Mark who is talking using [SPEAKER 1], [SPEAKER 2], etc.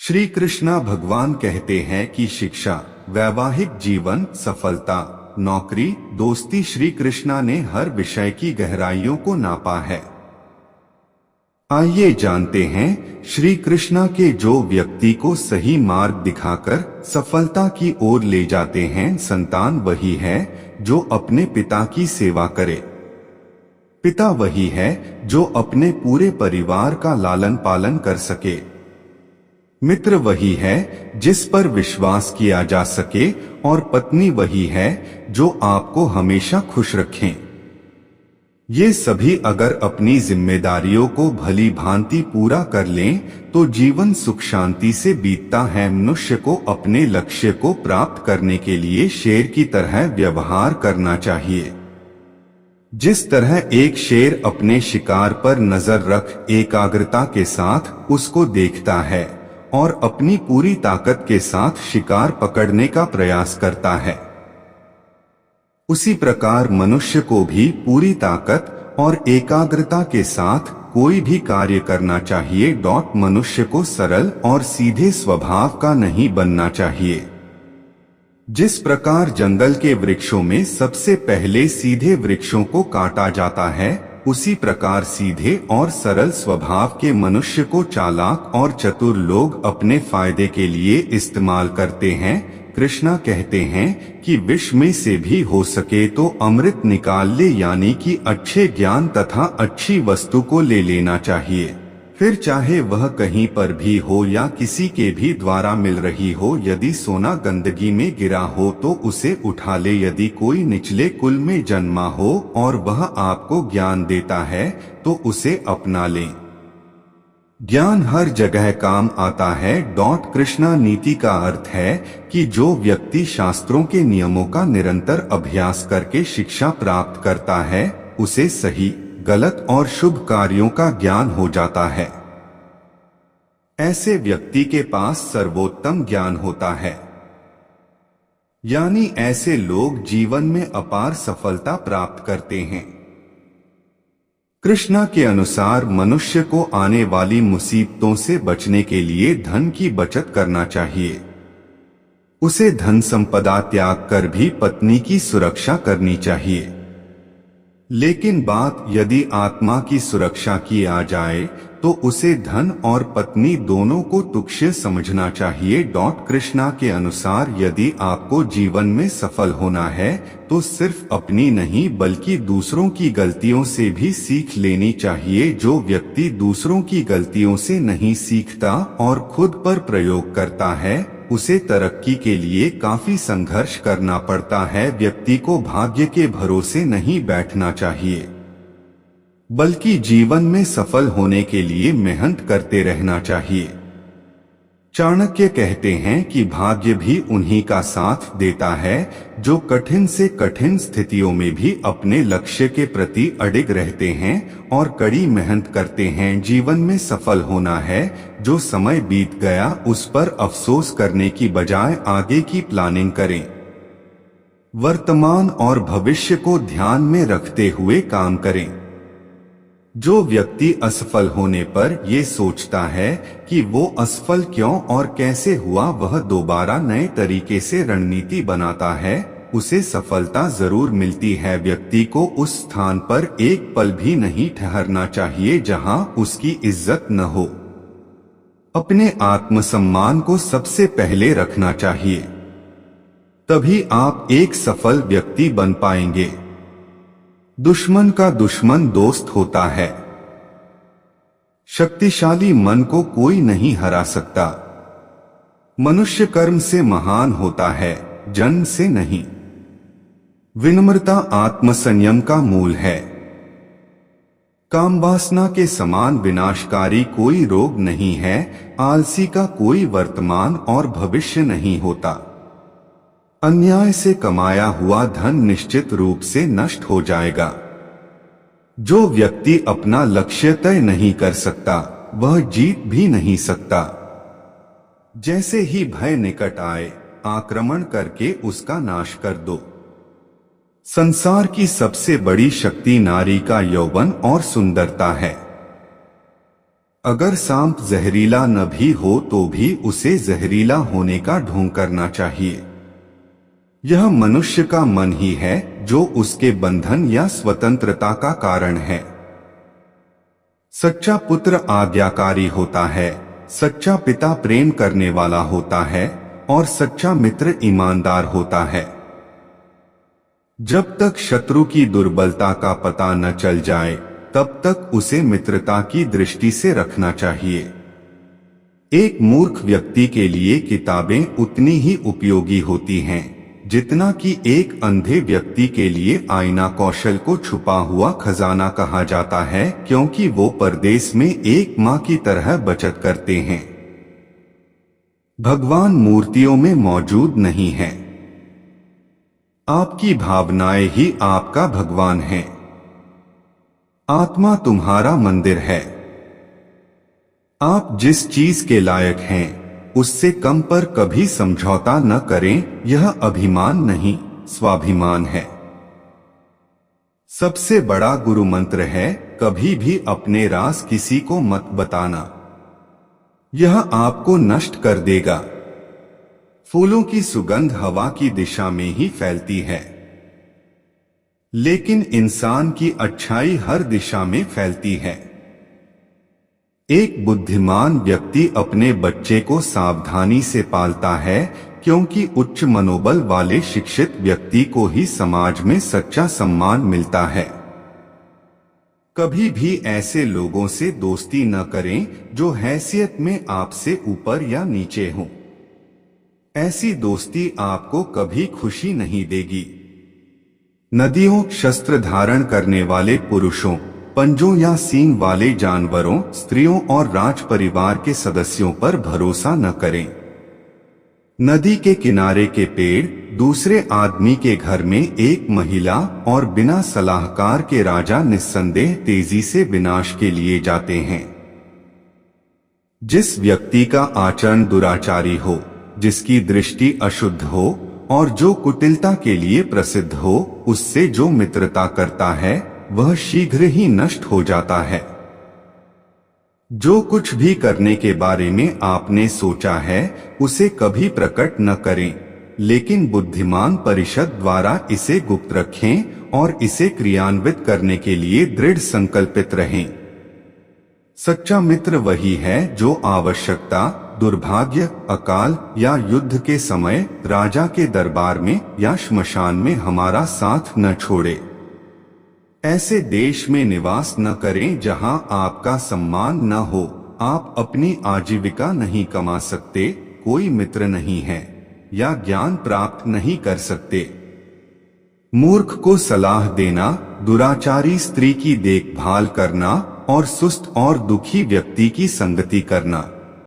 [SPEAKER 1] श्री कृष्णा भगवान कहते हैं कि शिक्षा, वैवाहिक जीवन, सफलता, नौकरी, दोस्ती, श्री कृष्णा ने हर विषय की गहराइयों को नापा है। आइए जानते हैं श्री कृष्णा के जो व्यक्ति को सही मार्ग दिखाकर सफलता की ओर ले जाते हैं। संतान वही है जो अपने पिता की सेवा करे। पिता वही है जो अपने पूरे परिवार का लालन पालन कर सके। मित्र वही है जिस पर विश्वास किया जा सके और पत्नी वही है जो आपको हमेशा खुश रखें। ये सभी अगर अपनी जिम्मेदारियों को भली भांति पूरा कर लें तो जीवन सुख शांति से बीतता है। मनुष्य को अपने लक्ष्य को प्राप्त करने के लिए शेर की तरह व्यवहार करना चाहिए। जिस तरह एक शेर अपने शिकार पर नजर रख एकाग्रता के साथ उसको देखता है और अपनी पूरी ताकत के साथ शिकार पकड़ने का प्रयास करता है, उसी प्रकार मनुष्य को भी पूरी ताकत और एकाग्रता के साथ कोई भी कार्य करना चाहिए। मनुष्य को सरल और सीधे स्वभाव का नहीं बनना चाहिए। जिस प्रकार जंगल के वृक्षों में सबसे पहले सीधे वृक्षों को काटा जाता है, उसी प्रकार सीधे और सरल स्वभाव के मनुष्य को चालाक और चतुर लोग अपने फायदे के लिए इस्तेमाल करते हैं। कृष्णा कहते हैं कि विष में से भी हो सके तो अमृत निकाल ले, यानी कि अच्छे ज्ञान तथा अच्छी वस्तु को ले लेना चाहिए। फिर चाहे वह कहीं पर भी हो या किसी के भी द्वारा मिल रही हो। यदि सोना गंदगी में गिरा हो तो उसे उठा ले। यदि कोई निचले कुल में जन्मा हो और वह आपको ज्ञान देता है तो उसे अपना लें। ज्ञान हर जगह काम आता है। कृष्णा नीति का अर्थ है कि जो व्यक्ति शास्त्रों के नियमों का निरंतर अभ्यास करके शिक्षा प्राप्त करता है, उसे सही, गलत और शुभ कार्यों का ज्ञान हो जाता है। ऐसे व्यक्ति के पास सर्वोत्तम ज्ञान होता है, यानी ऐसे लोग जीवन में अपार सफलता प्राप्त करते हैं। कृष्णा के अनुसार मनुष्य को आने वाली मुसीबतों से बचने के लिए धन की बचत करना चाहिए। उसे धन संपदा त्याग कर भी पत्नी की सुरक्षा करनी चाहिए। लेकिन बात यदि आत्मा की सुरक्षा की आ जाए तो उसे धन और पत्नी दोनों को तुच्छ समझना चाहिए। कृष्णा के अनुसार यदि आपको जीवन में सफल होना है तो सिर्फ अपनी नहीं बल्कि दूसरों की गलतियों से भी सीख लेनी चाहिए। जो व्यक्ति दूसरों की गलतियों से नहीं सीखता और खुद पर प्रयोग करता है, उसे तरक्की के लिए काफी संघर्ष करना पड़ता है। व्यक्ति को भाग्य के भरोसे नहीं बैठना चाहिए, बल्कि जीवन में सफल होने के लिए मेहनत करते रहना चाहिए। चाणक्य कहते हैं कि भाग्य भी उन्हीं का साथ देता है जो कठिन से कठिन स्थितियों में भी अपने लक्ष्य के प्रति अडिग रहते हैं और कड़ी मेहनत करते हैं। जीवन में सफल होना है, जो समय बीत गया उस पर अफसोस करने की बजाय आगे की प्लानिंग करें। वर्तमान और भविष्य को ध्यान में रखते हुए काम करें। जो व्यक्ति असफल होने पर ये सोचता है कि वो असफल क्यों और कैसे हुआ, वह दोबारा नए तरीके से रणनीति बनाता है, उसे सफलता जरूर मिलती है। व्यक्ति को उस स्थान पर एक पल भी नहीं ठहरना चाहिए जहां उसकी इज्जत न हो। अपने आत्मसम्मान को सबसे पहले रखना चाहिए, तभी आप एक सफल व्यक्ति बन पाएंगे। दुश्मन का दुश्मन दोस्त होता है। शक्तिशाली मन को कोई नहीं हरा सकता। मनुष्य कर्म से महान होता है, जन्म से नहीं। विनम्रता आत्मसंयम का मूल है। कामवासना के समान विनाशकारी कोई रोग नहीं है। आलसी का कोई वर्तमान और भविष्य नहीं होता। अन्याय से कमाया हुआ धन निश्चित रूप से नष्ट हो जाएगा। जो व्यक्ति अपना लक्ष्य तय नहीं कर सकता, वह जीत भी नहीं सकता। जैसे ही भय निकट आए, आक्रमण करके उसका नाश कर दो। संसार की सबसे बड़ी शक्ति नारी का यौवन और सुंदरता है। अगर सांप जहरीला न भी हो तो भी उसे जहरीला होने का ढोंग करना चाहिए। यह मनुष्य का मन ही है जो उसके बंधन या स्वतंत्रता का कारण है। सच्चा पुत्र आज्ञाकारी होता है, सच्चा पिता प्रेम करने वाला होता है और सच्चा मित्र ईमानदार होता है। जब तक शत्रु की दुर्बलता का पता न चल जाए तब तक उसे मित्रता की दृष्टि से रखना चाहिए। एक मूर्ख व्यक्ति के लिए किताबें उतनी ही उपयोगी होती हैं जितना कि एक अंधे व्यक्ति के लिए आईना कौशल को छुपा हुआ खजाना कहा जाता है, क्योंकि वो परदेश में एक माँ की तरह बचत करते हैं। भगवान मूर्तियों में मौजूद नहीं है, आपकी भावनाएं ही आपका भगवान है। आत्मा तुम्हारा मंदिर है। आप जिस चीज के लायक हैं उससे कम पर कभी समझौता न करें, यह अभिमान नहीं स्वाभिमान है। सबसे बड़ा गुरु मंत्र है, कभी भी अपने राज किसी को मत बताना, यह आपको नष्ट कर देगा। फूलों की सुगंध हवा की दिशा में ही फैलती है, लेकिन इंसान की अच्छाई हर दिशा में फैलती है। एक बुद्धिमान व्यक्ति अपने बच्चे को सावधानी से पालता है, क्योंकि उच्च मनोबल वाले शिक्षित व्यक्ति को ही समाज में सच्चा सम्मान मिलता है। कभी भी ऐसे लोगों से दोस्ती न करें जो हैसियत में आपसे ऊपर या नीचे हों। ऐसी दोस्ती आपको कभी खुशी नहीं देगी। नदियों, शस्त्र धारण करने वाले पुरुषों, पंजों या सींग वाले जानवरों, स्त्रियों और राज परिवार के सदस्यों पर भरोसा न करें। नदी के किनारे के पेड़, दूसरे आदमी के घर में एक महिला और बिना सलाहकार के राजा निस्संदेह तेजी से विनाश के लिए जाते हैं। जिस व्यक्ति का आचरण दुराचारी हो, जिसकी दृष्टि अशुद्ध हो और जो कुटिलता के लिए प्रसिद्ध हो, उससे जो मित्रता करता है वह शीघ्र ही नष्ट हो जाता है। जो कुछ भी करने के बारे में आपने सोचा है उसे कभी प्रकट न करें, लेकिन बुद्धिमान परिषद द्वारा इसे गुप्त रखें और इसे क्रियान्वित करने के लिए दृढ़ संकल्पित रहें। सच्चा मित्र वही है जो आवश्यकता, दुर्भाग्य, अकाल या युद्ध के समय राजा के दरबार में या श्मशान में हमारा साथ न छोड़े। ऐसे देश में निवास न करें जहां आपका सम्मान न हो। आप अपनी आजीविका नहीं कमा सकते, कोई मित्र नहीं है या ज्ञान प्राप्त नहीं कर सकते। मूर्ख को सलाह देना, दुराचारी स्त्री की देखभाल करना और सुस्त और दुखी व्यक्ति की संगति करना